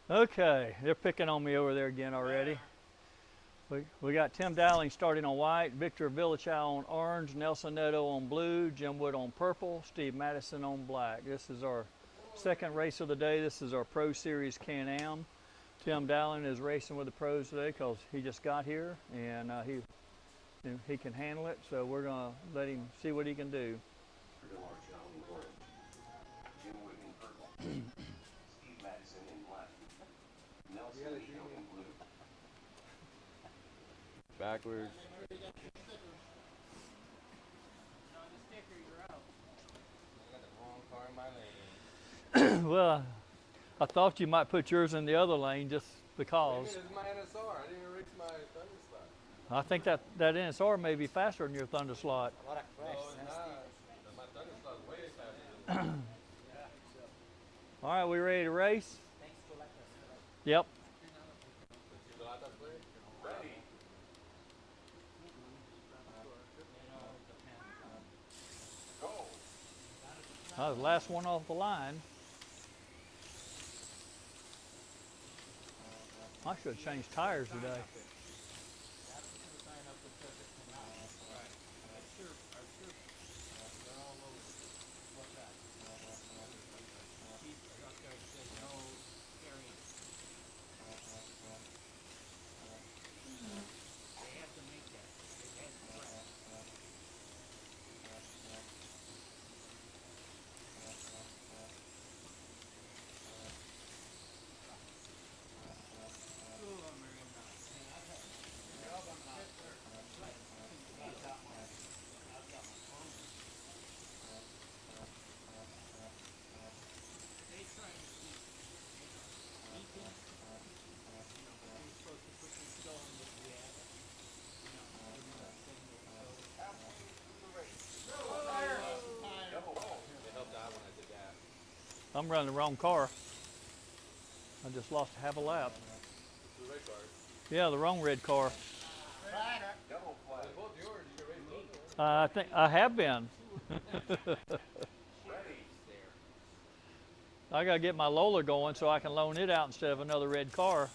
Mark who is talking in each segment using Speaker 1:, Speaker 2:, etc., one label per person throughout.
Speaker 1: Okay, they're picking on me over there again already. We got Tim Dowling starting on white, Victor Villachow on orange, Nelson Neto on blue, Jim Wood on purple, Steve Madison on black. This is our second race of the day. This is our Pro Series Can-Am. Tim Dowling is racing with the pros today because he just got here and he can handle it. So we're going to let him see what he can do.
Speaker 2: Backwards.
Speaker 1: Well, I thought you might put yours in the other lane just because.
Speaker 2: This is my NSR. I didn't even reach my thunder slot.
Speaker 1: I think that NSR may be faster than your thunder slot.
Speaker 2: No, it's not. My thunder slot is way faster.
Speaker 1: All right, we ready to race? Yep.
Speaker 2: Ready. Go.
Speaker 1: The last one off the line. I should have changed tires today. I'm running the wrong car. I just lost half a lap.
Speaker 2: The red car.
Speaker 1: Yeah, the wrong red car.
Speaker 2: Double flag. Both yours. You can race both.
Speaker 1: I think I have been.
Speaker 2: Ready.
Speaker 1: I got to get my Lola going so I can loan it out instead of another red car.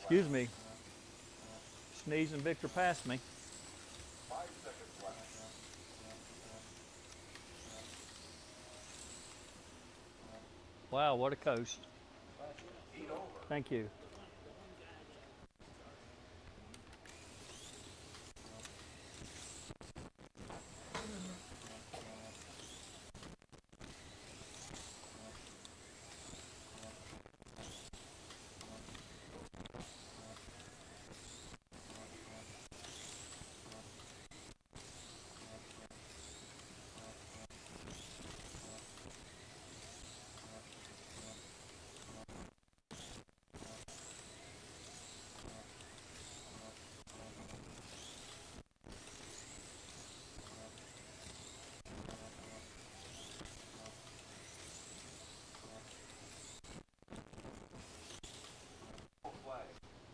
Speaker 1: Excuse me. Sneezing Victor passed me.
Speaker 2: 5 seconds left.
Speaker 1: Wow, what a coast.
Speaker 2: Heat over.
Speaker 1: Thank you.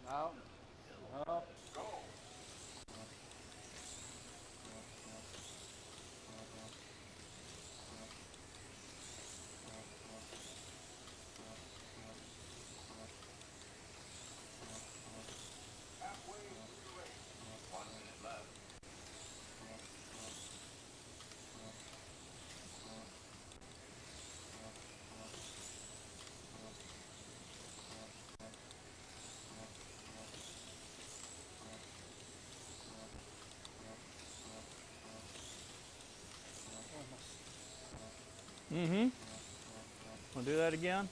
Speaker 2: Out. Up. Go. Halfway through the race. 1 minute left.
Speaker 1: Mm-hmm. Want to do that again?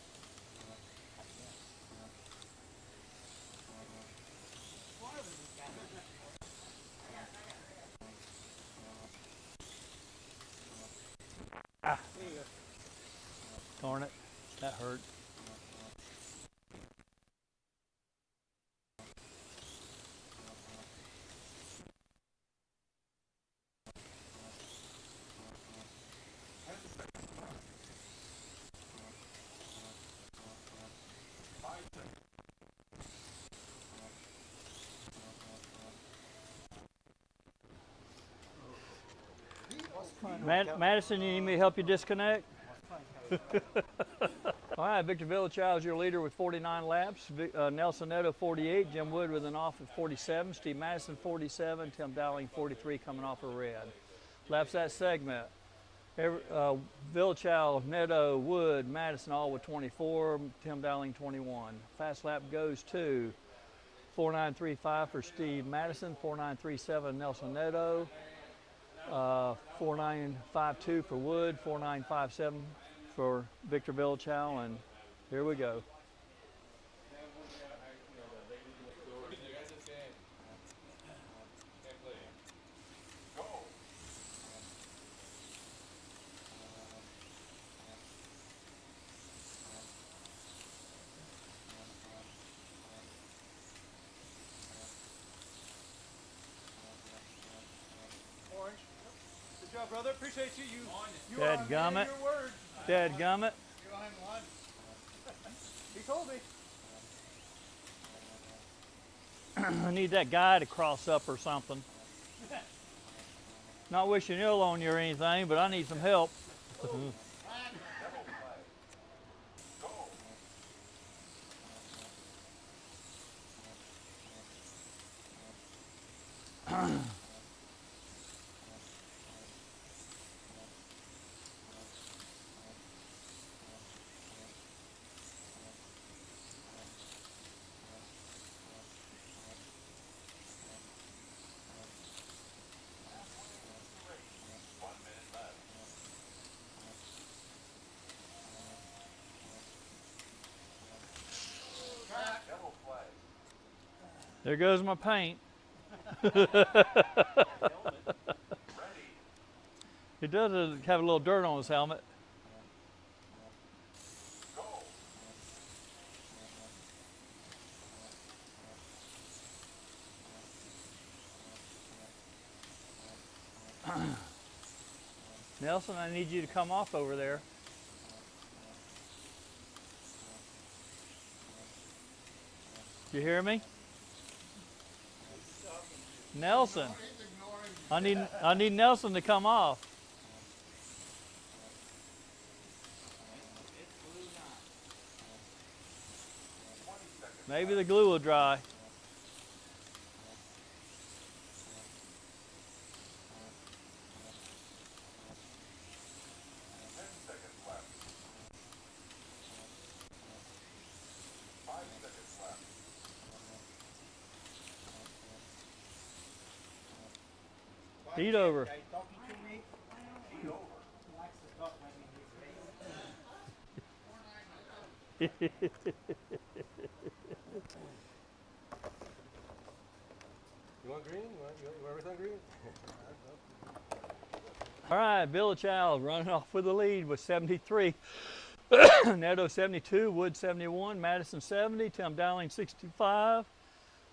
Speaker 1: Darn it, that hurt. Madison, you need me to help you disconnect? All right, Victor Villachow is your leader with 49 laps. Nelson Neto 48, Jim Wood with an off at 47, Steve Madison 47, Tim Dowling 43 coming off a red. Laps that segment. Villachow, Neto, Wood, Madison all with 24, Tim Dowling 21. Fast lap goes to 4935 for Steve Madison, 4937 Nelson Neto, 4952 for Wood, 4957 for Victor Villachow, and here we go.
Speaker 3: Good job, brother. Appreciate you. You
Speaker 1: Dadgummit.
Speaker 3: are a man of your word.
Speaker 1: Dadgummit.
Speaker 3: You're behind the line. He told me.
Speaker 1: I need that guy to cross up or something. Not wishing ill on you or anything, but I need some help. There goes my paint. He does have a little dirt on his helmet. Nelson, I need you to come off over there. You hear me? Nelson, I need Nelson to come off. Maybe the glue will dry. Heat over.
Speaker 3: You want green? You want everything green?
Speaker 1: All right, Villachow running off with the lead with 73. Neto 72, Wood 71, Madison 70, Tim Dowling 65.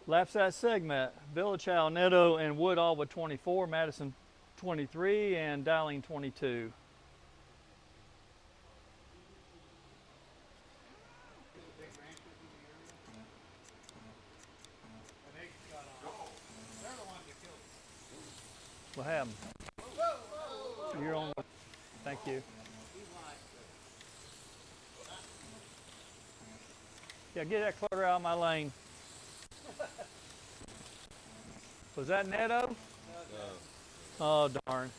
Speaker 1: Laps that segment. Villachow, Neto, and Wood all with 24, Madison 23, and Dowling 22. What happened? You're on. Thank you. Yeah, get that clutter out of my lane. Was that Neto?
Speaker 2: No.
Speaker 1: Oh, darn.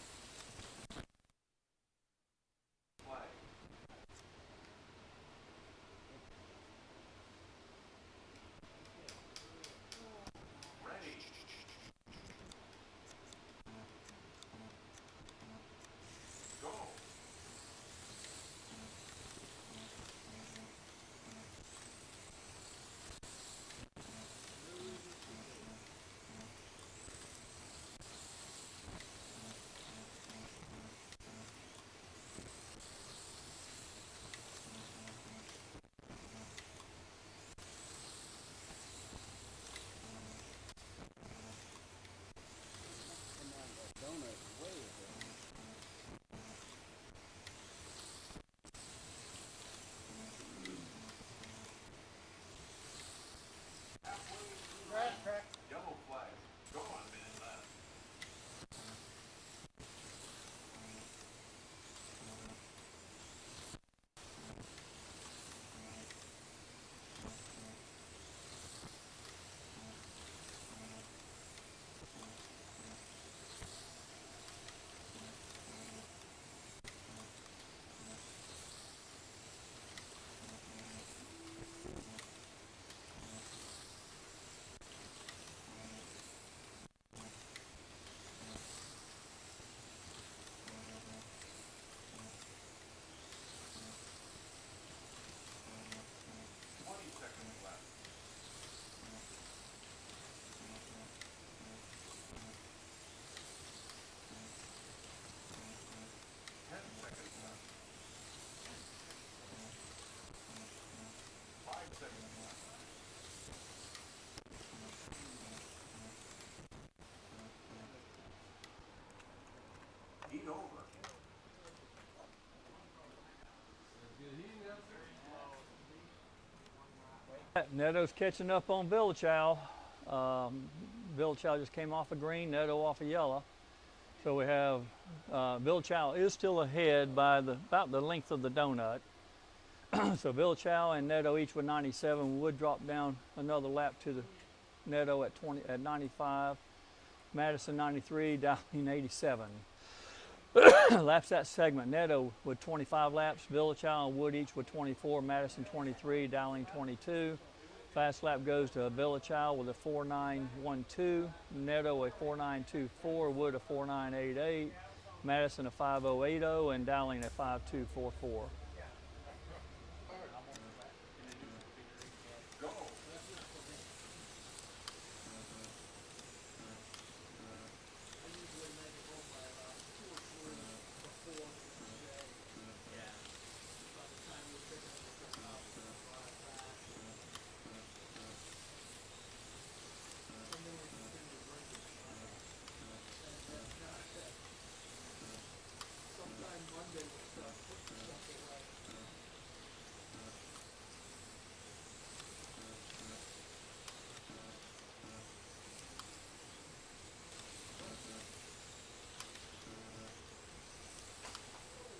Speaker 1: Neto's catching up on Villachow. Villachow just came off a green, Neto off a yellow. So we have Villachow is still ahead by about the length of the donut. So Villachow and Neto each with 97 would drop down another lap to the Neto at 95. Madison 93, Dowling 87. Laps that segment. Neto with 25 laps, Villachow and Wood each with 24, Madison 23, Dowling 22. Fast lap goes to Villachow with a 4.912, Neto a 4.924, Wood a 4.988, Madison a 5.080, and Dowling a 5.244.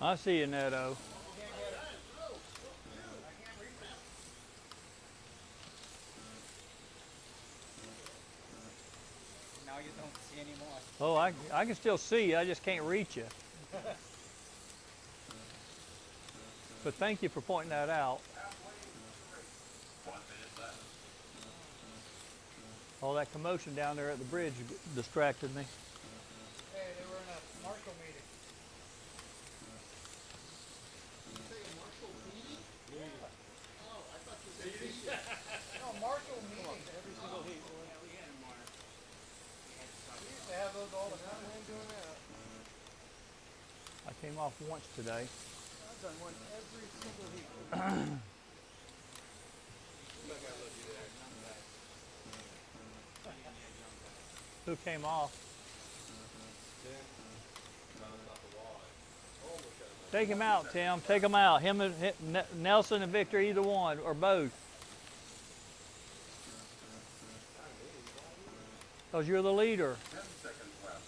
Speaker 1: I see you, Neto.
Speaker 4: Now you don't see anymore.
Speaker 1: Oh, I can still see you. I just can't reach you. But thank you for pointing that out. All that commotion down there at the bridge distracted me.
Speaker 3: Hey, they were in a Marshall meeting. No, Marshall meeting every single heat. We used to have those all the time. We ain't doing that.
Speaker 1: I came off once today.
Speaker 3: I've done one every single heat.
Speaker 1: Who came off? Take him out, Tim. Take him out. Him and Nelson and Victor, either one or both. Because you're the leader.
Speaker 2: 10 seconds left.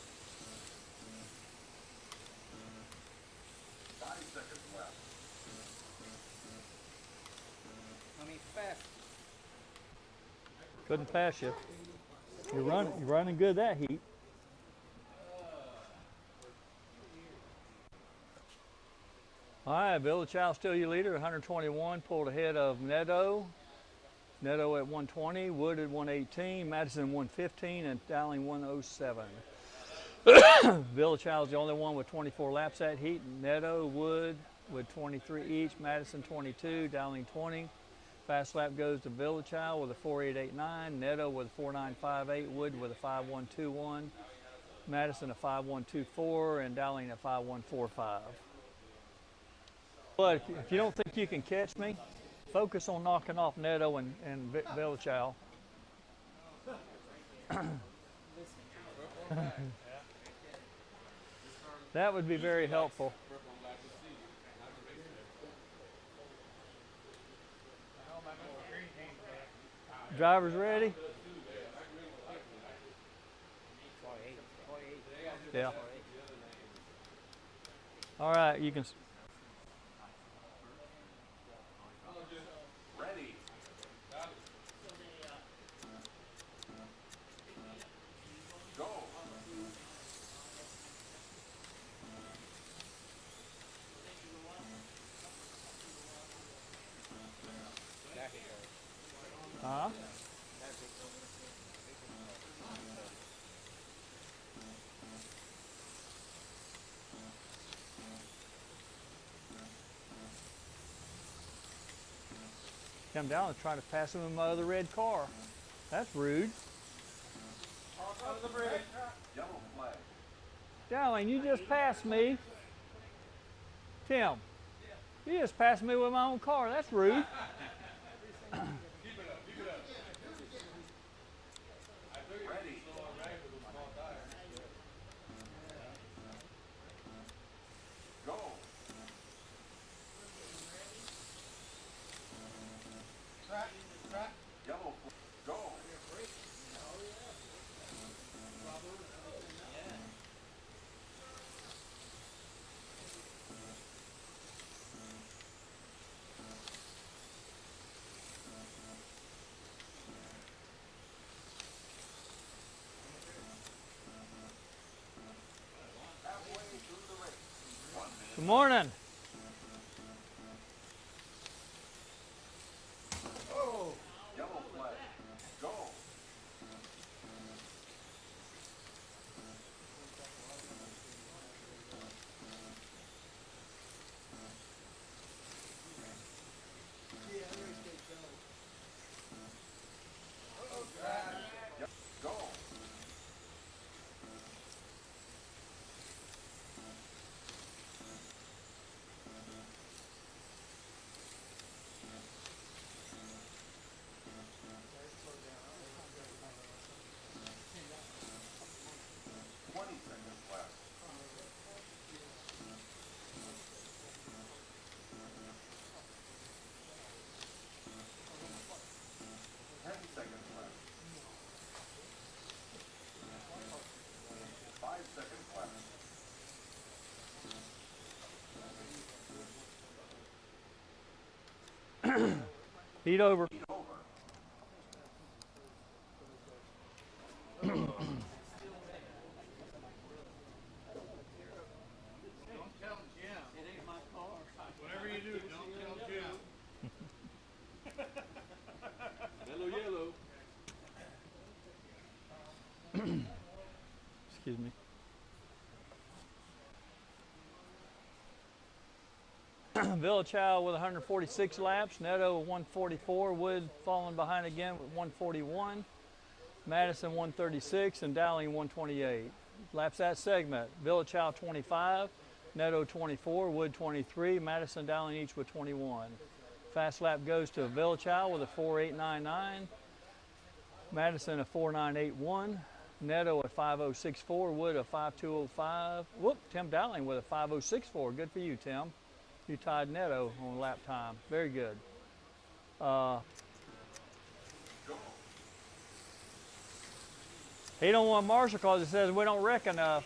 Speaker 2: 5 seconds left.
Speaker 4: I mean, fast.
Speaker 1: Couldn't pass you. You're running good that heat. All right, Villachow still your leader, 121, pulled ahead of Neto. Neto at 120, Wood at 118, Madison 115, and Dowling 107. Villachow's the only one with 24 laps that heat. Neto, Wood with 23 each, Madison 22, Dowling 20. Fast lap goes to Villachow with a 4.889, Neto with a 4.958, Wood with a 5.121, Madison a 5.124, and Dowling a 5.145. But if you don't think you can catch me, focus on knocking off Neto and Villachow. That would be very helpful. Drivers ready? Yeah. All right, you can.
Speaker 2: Ready. Go.
Speaker 1: Huh? Come down and try to pass him in my other red car. That's rude.
Speaker 3: Under the bridge.
Speaker 2: Yellow flag.
Speaker 1: Dowling, you just passed me. Tim, you just passed me with my own car. That's rude.
Speaker 2: Ready. Go.
Speaker 3: Track.
Speaker 1: Good morning.
Speaker 2: Oh, yellow flag. Go. 20 seconds left. 10 seconds left. 5 seconds left.
Speaker 1: Heat over.
Speaker 2: Heat over.
Speaker 3: Whatever you do, don't tell Jim.
Speaker 2: Yellow.
Speaker 1: Excuse me. Village Chow with 146 laps. Netto 144. Wood falling behind again with 141. Madison 136 and Dowling 128. Laps that segment. Village Chow 25. Netto 24. Wood 23. Madison, Dowling each with 21. Fast lap goes to Village Chow with a 4.899. Madison a 4.981. Netto a 5.064. Wood a 5.205. Whoop, Tim Dowling with a 5.064. Good for you, Tim. You tied Netto on lap time. Very good. He don't want Marshall because he says we don't wreck enough.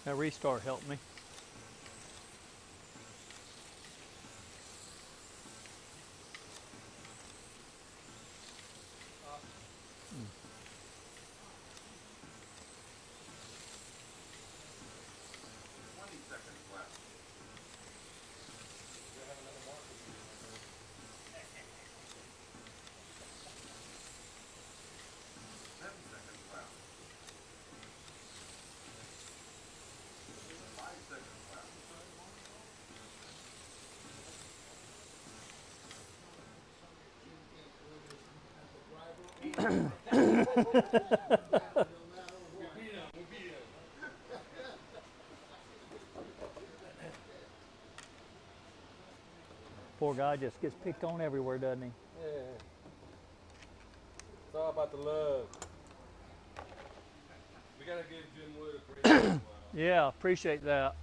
Speaker 1: That restart helped me. Poor guy just gets picked on everywhere, doesn't he?
Speaker 2: Yeah. It's all about the love. We gotta give Jim Wood a break.
Speaker 1: Yeah, appreciate that.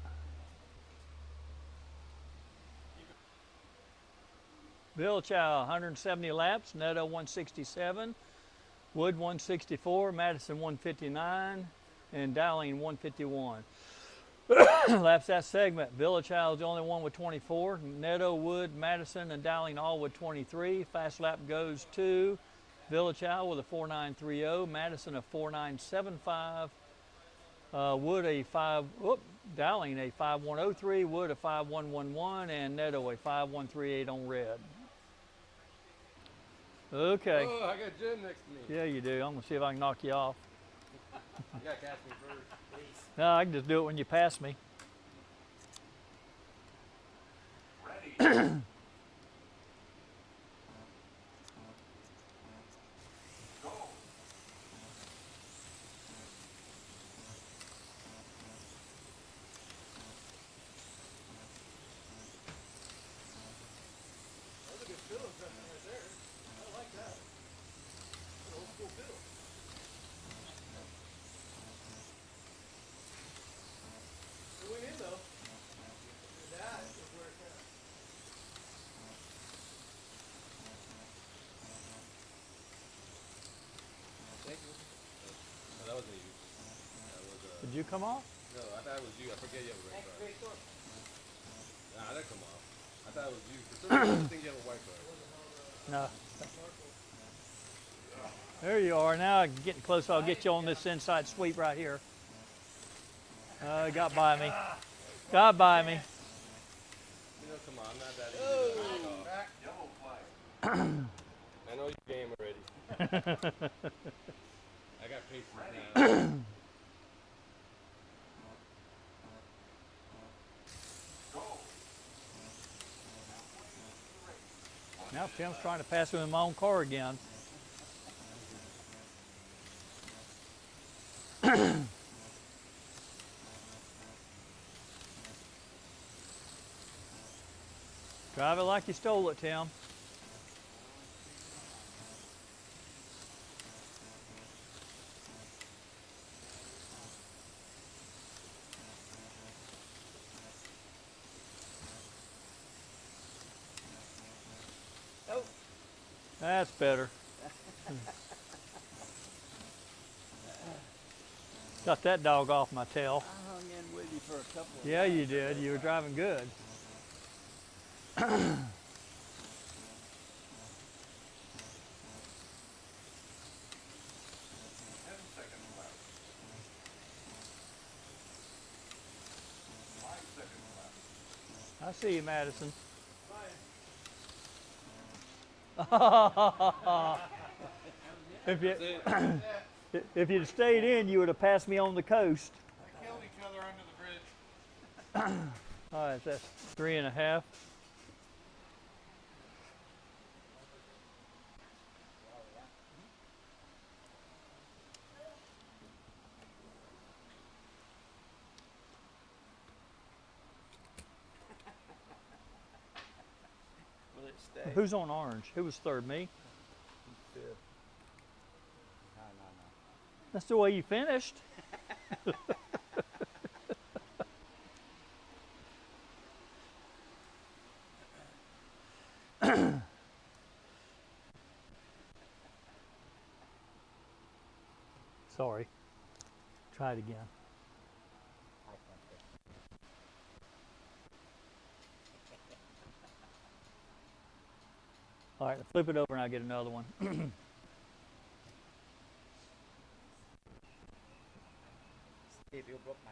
Speaker 1: Bill Chow, 170 laps, Netto 167, Wood 164, Madison 159, and Dowling 151. Laps that segment. Village Chow is the only one with 24. Netto, Wood, Madison, and Dowling all with 23. Fast lap goes to Villachow with a 4930, Madison a 4975, Wood a Dowling a 5103, Wood a 5111, and Netto a 5138 on red. Okay.
Speaker 2: Oh, I got Jim next to me.
Speaker 1: Yeah, you do. I'm gonna see if I can knock you off.
Speaker 2: You gotta catch me first, please.
Speaker 1: No, I can just do it when you pass me.
Speaker 3: That's a good fiddle impression right there. I like that. An old school fiddle. It went in though. That is where it's at.
Speaker 2: Thank you. No, that wasn't you. That was,
Speaker 1: Did you come off?
Speaker 2: no, I thought it was you. I forget you have a red
Speaker 4: Thanks,
Speaker 2: card.
Speaker 4: Victor.
Speaker 2: Nah, that come off. I thought it was you. For some reason, I think you have a white card.
Speaker 1: No. There you are. Now getting close. I'll get you on this inside sweep right here. Got by me. Got by me.
Speaker 2: You know, come on, I'm not that easy to knock off.
Speaker 3: Back. Yellow flag.
Speaker 2: I know your game already. I got patience now.
Speaker 1: Now Tim's trying to pass me in my own car again. Drive it like you stole it, Tim.
Speaker 4: Oh,
Speaker 1: That's better. Got that dog off my tail.
Speaker 4: I hung in with you for a couple of
Speaker 1: Yeah, you did. You were driving good.
Speaker 3: 10 seconds left. 5 seconds left.
Speaker 1: I see you, Madison.
Speaker 3: Fine.
Speaker 1: if you
Speaker 2: That's it.
Speaker 1: if you'd stayed in, you would have passed me on the coast.
Speaker 3: They killed each other under the bridge.
Speaker 1: All right, that's 3.5.
Speaker 4: Will it stay?
Speaker 1: Who's on orange? Who was third? Me?
Speaker 4: No.
Speaker 1: That's the way you finished. Sorry. Try it again. All right, flip it over and I'll get another one.
Speaker 4: Steve, you broke my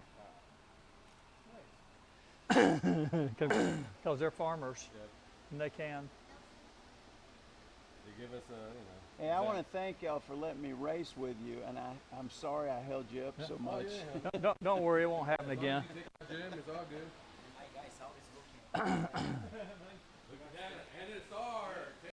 Speaker 4: car.
Speaker 1: Because they're farmers
Speaker 2: Yep.
Speaker 1: and they can.
Speaker 2: They give us a, you know.
Speaker 5: Hey, I want to thank y'all for letting me race with you, and I'm sorry I held you up so
Speaker 2: Oh,
Speaker 5: much.
Speaker 2: yeah.
Speaker 1: Don't worry, it won't happen again.
Speaker 2: You take our gym, it's all good.
Speaker 4: Hi guys, how is it looking?